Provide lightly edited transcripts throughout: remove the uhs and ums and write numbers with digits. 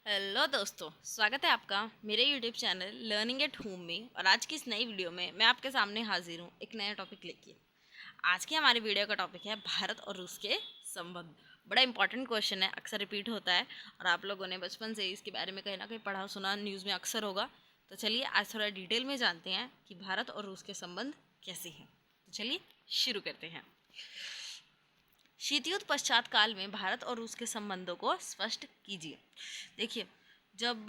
Hello दोस्तों, स्वागत है आपका मेरे YouTube channel learning at home में। और आज की इस नई वीडियो में मैं आपके सामने हाजिर हूँ एक नया टॉपिक लेके। आज की हमारी वीडियो का टॉपिक है भारत और रूस के संबंध। बड़ा इंपॉर्टेंट क्वेश्चन है, अक्सर रिपीट होता है और आप लोगों ने बचपन से इसके बारे में कहीं ना कहीं पढ़ा सुना, न्यूज़ में अक्सर होगा। तो चलिए आज थोड़ा डिटेल में जानते हैं कि भारत और रूस के संबंध कैसे हैं। तो चलिए शुरू करते हैं। शीत युद्ध पश्चात काल में भारत और रूस के संबंधों को स्पष्ट कीजिए। देखिए, जब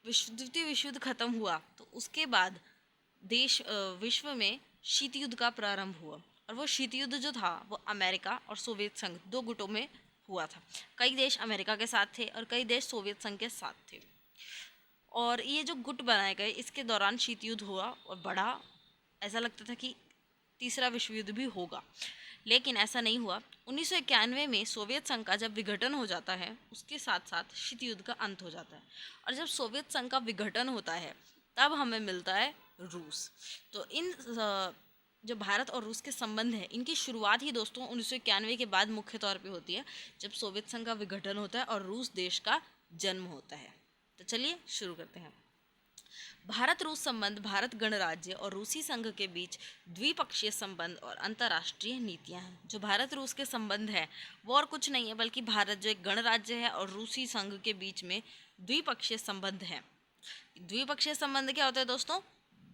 द्वितीय विश्व युद्ध खत्म हुआ तो उसके बाद विश्व में शीत युद्ध का प्रारंभ हुआ। और वो शीत युद्ध जो था वो अमेरिका और सोवियत संघ दो गुटों में हुआ था। कई देश अमेरिका के साथ थे और कई देश सोवियत संघ के साथ थे। और ये जो गुट बनाए गए, इसके दौरान शीत युद्ध हुआ और बड़ा ऐसा लगता था कि तीसरा विश्व युद्ध भी होगा, लेकिन ऐसा नहीं हुआ। 1991 में सोवियत संघ का जब विघटन हो जाता है, उसके साथ साथ शीत युद्ध का अंत हो जाता है। और जब सोवियत संघ का विघटन होता है तब हमें मिलता है रूस। तो जो भारत और रूस के संबंध है, इनकी शुरुआत ही दोस्तों 1991 के बाद मुख्य तौर पे होती है, जब सोवियत संघ का विघटन होता है और रूस देश का जन्म होता है। तो चलिए शुरू करते हैं। भारत रूस संबंध भारत गणराज्य और रूसी संघ के बीच द्विपक्षीय संबंध और अंतर्राष्ट्रीय नीतियां हैं। जो भारत रूस के संबंध है वो और कुछ नहीं है, बल्कि भारत जो एक गणराज्य है और रूसी संघ के बीच में द्विपक्षीय संबंध है। द्विपक्षीय संबंध क्या होता है दोस्तों?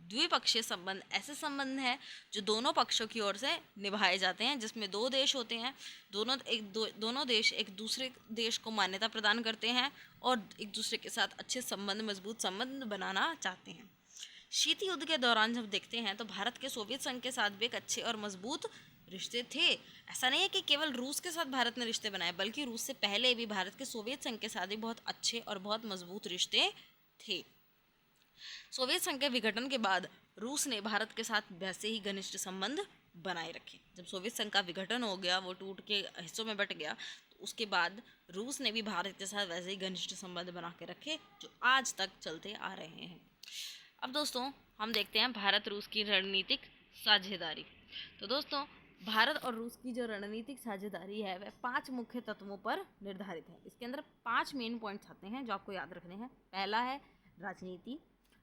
द्विपक्षीय संबंध ऐसे संबंध हैं जो दोनों पक्षों की ओर से निभाए जाते हैं, जिसमें दो देश होते हैं। दोनों देश एक दूसरे देश को मान्यता प्रदान करते हैं और एक दूसरे के साथ अच्छे संबंध, मजबूत संबंध बनाना चाहते हैं। शीत युद्ध के दौरान जब देखते हैं तो भारत के सोवियत संघ के साथ भी एक अच्छे और मजबूत रिश्ते थे। ऐसा नहीं है कि केवल रूस के साथ भारत ने रिश्ते बनाए, बल्कि रूस से पहले भी भारत के सोवियत संघ के साथ भी बहुत अच्छे और बहुत मजबूत रिश्ते थे। सोवियत संघ के विघटन के बाद रूस ने भारत के साथ वैसे ही घनिष्ठ संबंध बनाए रखे। जब सोवियत संघ का विघटन हो गया, वो टूट के हिस्सों में बट गया, तो उसके बाद रूस ने भी भारत के साथ वैसे ही घनिष्ठ संबंध बना के रखे, जो आज तक चलते आ रहे हैं। अब दोस्तों हम देखते हैं भारत रूस की रणनीतिक साझेदारी। तो दोस्तों, भारत और रूस की जो रणनीतिक साझेदारी है वह 5 मुख्य तत्वों पर निर्धारित है। इसके अंदर 5 मेन पॉइंट्स आते हैं जो आपको याद रखने हैं। पहला है राजनीति।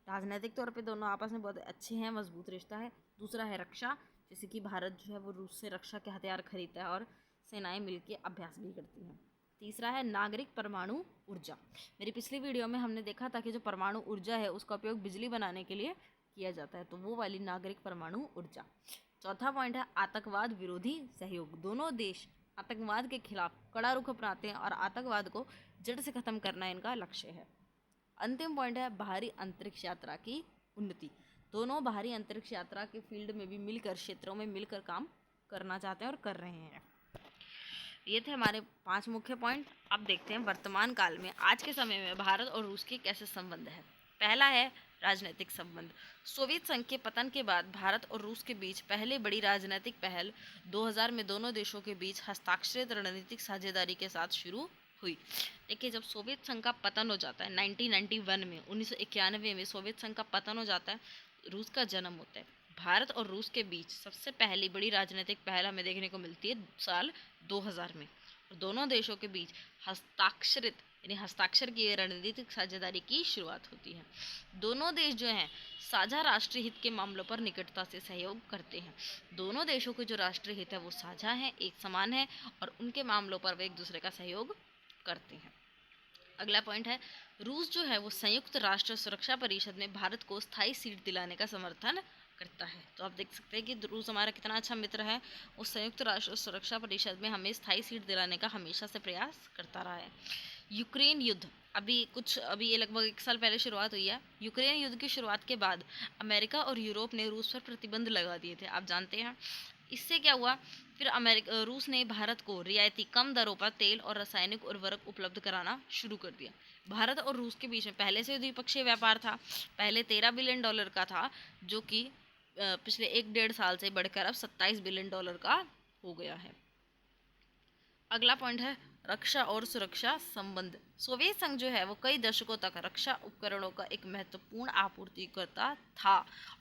राजनीतिक तौर पे दोनों आपस में बहुत अच्छे हैं, मजबूत रिश्ता है। दूसरा है रक्षा, जैसे कि भारत जो है वो रूस से रक्षा के हथियार खरीदता है और सेनाएं मिलकर अभ्यास भी करती हैं। तीसरा है नागरिक परमाणु ऊर्जा। मेरी पिछली वीडियो में हमने देखा था कि जो परमाणु ऊर्जा है उसका उपयोग बिजली बनाने के लिए किया जाता है, तो वो वाली नागरिक परमाणु ऊर्जा। चौथा पॉइंट है आतंकवाद विरोधी सहयोग। दोनों देश आतंकवाद के खिलाफ कड़ा रुख अपनाते हैं और आतंकवाद को जड़ से खत्म करना इनका लक्ष्य है। अंतिम पॉइंट है बाहरी अंतरिक्ष यात्रा की उन्नति। दोनों बाहरी अंतरिक्ष यात्रा के फील्ड में भी मिलकर, क्षेत्रों में मिलकर काम करना चाहते हैं और कर रहे हैं। ये थे हमारे 5 मुख्य पॉइंट। अब देखते हैं वर्तमान काल में, आज के समय में भारत और रूस के कैसे संबंध है। पहला है राजनीतिक संबंध। सोवियत संघ के पतन के बाद भारत और रूस के बीच पहले बड़ी राजनीतिक पहल 2000 में दोनों देशों के बीच हस्ताक्षरित रणनीतिक साझेदारी के साथ शुरू हुई। देखिए, जब सोवियत संघ का पतन हो जाता है 1991 में, 1991 में सोवियत संघ का पतन हो जाता है, रूस का जन्म होता है। भारत और रूस के बीच सबसे पहली बड़ी राजनीतिक पहल हमें देखने को मिलती है साल 2000 में। और दोनों देशों के बीच हस्ताक्षरित यानी हस्ताक्षर की रणनीतिक साझेदारी की शुरुआत होती है। दोनों देश जो हैं साझा राष्ट्रीय हित के मामलों पर निकटता से सहयोग करते हैं। दोनों देशों के जो राष्ट्रीय हित है वो साझा है, एक समान है, और उनके मामलों पर वे एक दूसरे का सहयोग करते हैं। अगला पॉइंट है रूस जो है वो संयुक्त राष्ट्र सुरक्षा परिषद में भारत को स्थायी सीट दिलाने का समर्थन करता है। तो आप देख सकते हैं कि रूस हमारा कितना अच्छा मित्र है। वो संयुक्त राष्ट्र सुरक्षा परिषद में हमें स्थायी सीट दिलाने का हमेशा से प्रयास करता रहा है। यूक्रेन युद्ध अभी ये लगभग 1 साल पहले शुरुआत हुई है। यूक्रेन युद्ध की शुरुआत के बाद अमेरिका और यूरोप ने रूस पर प्रतिबंध लगा दिए थे, आप जानते हैं। इससे क्या हुआ, फिर रूस ने भारत को रियायती कम दरों पर तेल और रासायनिक उर्वरक उपलब्ध कराना शुरू कर दिया। भारत और रूस के बीच में पहले से द्विपक्षीय व्यापार था। पहले $13 बिलियन का था, जो कि पिछले 1-1.5 साल से बढ़कर अब $27 बिलियन का हो गया है। अगला पॉइंट है रक्षा और सुरक्षा संबंध। सोवियत संघ जो है वो कई दशकों तक रक्षा उपकरणों का एक महत्वपूर्ण आपूर्तिकर्ता था,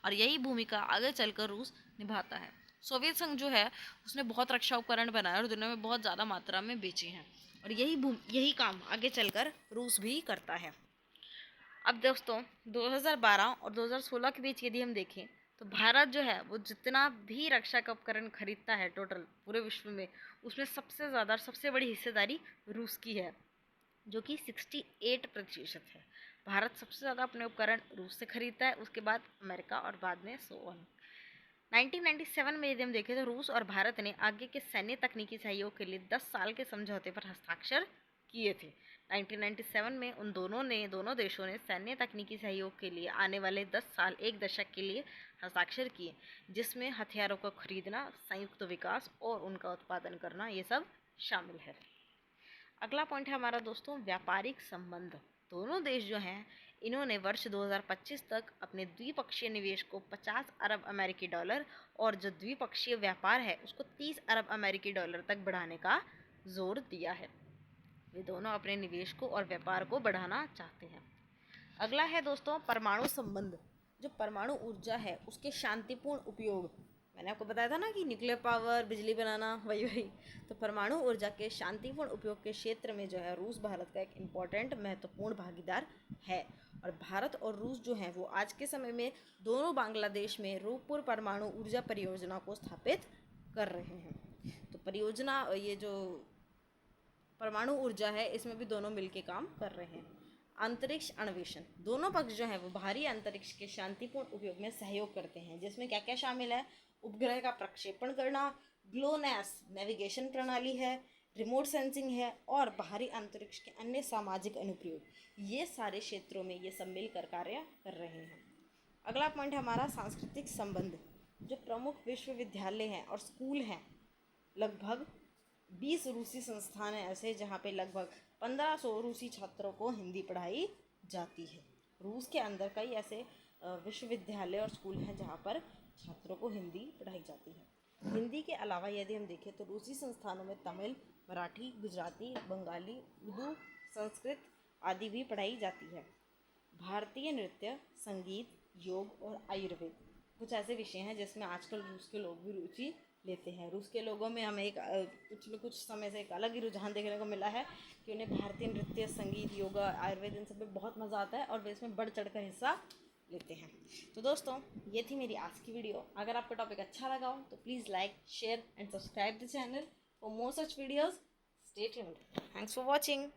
और यही भूमिका आगे चलकर रूस निभाता है। सोवियत संघ जो है उसने बहुत रक्षा उपकरण बनाए और दुनिया में बहुत ज़्यादा मात्रा में बेचे हैं। और यही काम आगे चलकर रूस भी करता है। अब दोस्तों 2012 और 2016 के बीच यदि हम देखें तो भारत जो है वो जितना भी रक्षा का उपकरण खरीदता है टोटल पूरे विश्व में, उसमें सबसे ज़्यादा और सबसे बड़ी हिस्सेदारी रूस की है, जो कि 68% है। भारत सबसे ज़्यादा अपने उपकरण रूस से खरीदता है, उसके बाद अमेरिका और बाद में सो ऑन। 1997 में यदि हम देखें तो रूस और भारत ने आगे के सैन्य तकनीकी सहयोग के लिए 10 साल के समझौते पर हस्ताक्षर किए थे। 1997 में दोनों देशों ने सैन्य तकनीकी सहयोग के लिए आने वाले 10 साल एक दशक के लिए हस्ताक्षर किए, जिसमें हथियारों को खरीदना, संयुक्त विकास और उनका उत्पादन करना ये सब शामिल है। अगला पॉइंट है हमारा दोस्तों व्यापारिक संबंध। दोनों देश जो हैं इन्होंने वर्ष 2025 तक अपने द्विपक्षीय निवेश को 50 अरब अमेरिकी डॉलर और जो द्विपक्षीय व्यापार है उसको 30 अरब अमेरिकी डॉलर तक बढ़ाने का जोर दिया है। वे दोनों अपने निवेश को और व्यापार को बढ़ाना चाहते हैं। अगला है दोस्तों परमाणु संबंध। जो परमाणु ऊर्जा है उसके शांतिपूर्ण उपयोग, मैंने आपको बताया था ना कि न्यूक्लियर पावर, बिजली बनाना, वही तो परमाणु ऊर्जा के शांतिपूर्ण उपयोग के क्षेत्र में जो है रूस भारत का एक इम्पॉर्टेंट महत्वपूर्ण भागीदार है। और भारत और रूस जो हैं वो आज के समय में दोनों बांग्लादेश में रूपपुर परमाणु ऊर्जा परियोजना को स्थापित कर रहे हैं। तो परियोजना ये जो परमाणु ऊर्जा है इसमें भी दोनों मिलकर काम कर रहे हैं। अंतरिक्ष अन्वेषण, दोनों पक्ष जो है वो बाहरी अंतरिक्ष के शांतिपूर्ण उपयोग में सहयोग करते हैं, जिसमें क्या क्या शामिल है, उपग्रह का प्रक्षेपण करना, ग्लोनैस नेविगेशन प्रणाली है, रिमोट सेंसिंग है और बाहरी अंतरिक्ष के अन्य सामाजिक अनुप्रयोग, ये सारे क्षेत्रों में ये सब मिलकर कार्य कर रहे हैं। अगला पॉइंट है हमारा सांस्कृतिक संबंध। जो प्रमुख विश्वविद्यालय हैं और स्कूल हैं, लगभग 20 रूसी संस्थान हैं ऐसे जहाँ पे लगभग 1500 रूसी छात्रों को हिंदी पढ़ाई जाती है। रूस के अंदर कई ऐसे विश्वविद्यालय और स्कूल हैं जहाँ पर छात्रों को हिंदी पढ़ाई जाती है। हिंदी के अलावा यदि हम देखें तो रूसी संस्थानों में तमिल, मराठी, गुजराती, बंगाली, उर्दू, संस्कृत आदि भी पढ़ाई जाती है। भारतीय नृत्य, संगीत, योग और आयुर्वेद कुछ ऐसे विषय हैं जिसमें आजकल रूस के लोग भी रुचि लेते हैं। रूस के लोगों में हमें एक कुछ समय से एक अलग ही रुझान देखने को मिला है कि उन्हें भारतीय नृत्य, संगीत, योगा, आयुर्वेद इन सब में बहुत मज़ा आता है और वे इसमें बढ़ चढ़ कर हिस्सा लेते हैं। तो दोस्तों ये थी मेरी आज की वीडियो। अगर आपको टॉपिक अच्छा लगा हो तो please like, share and subscribe the channel for more such videos. Stay tuned. Thanks for watching.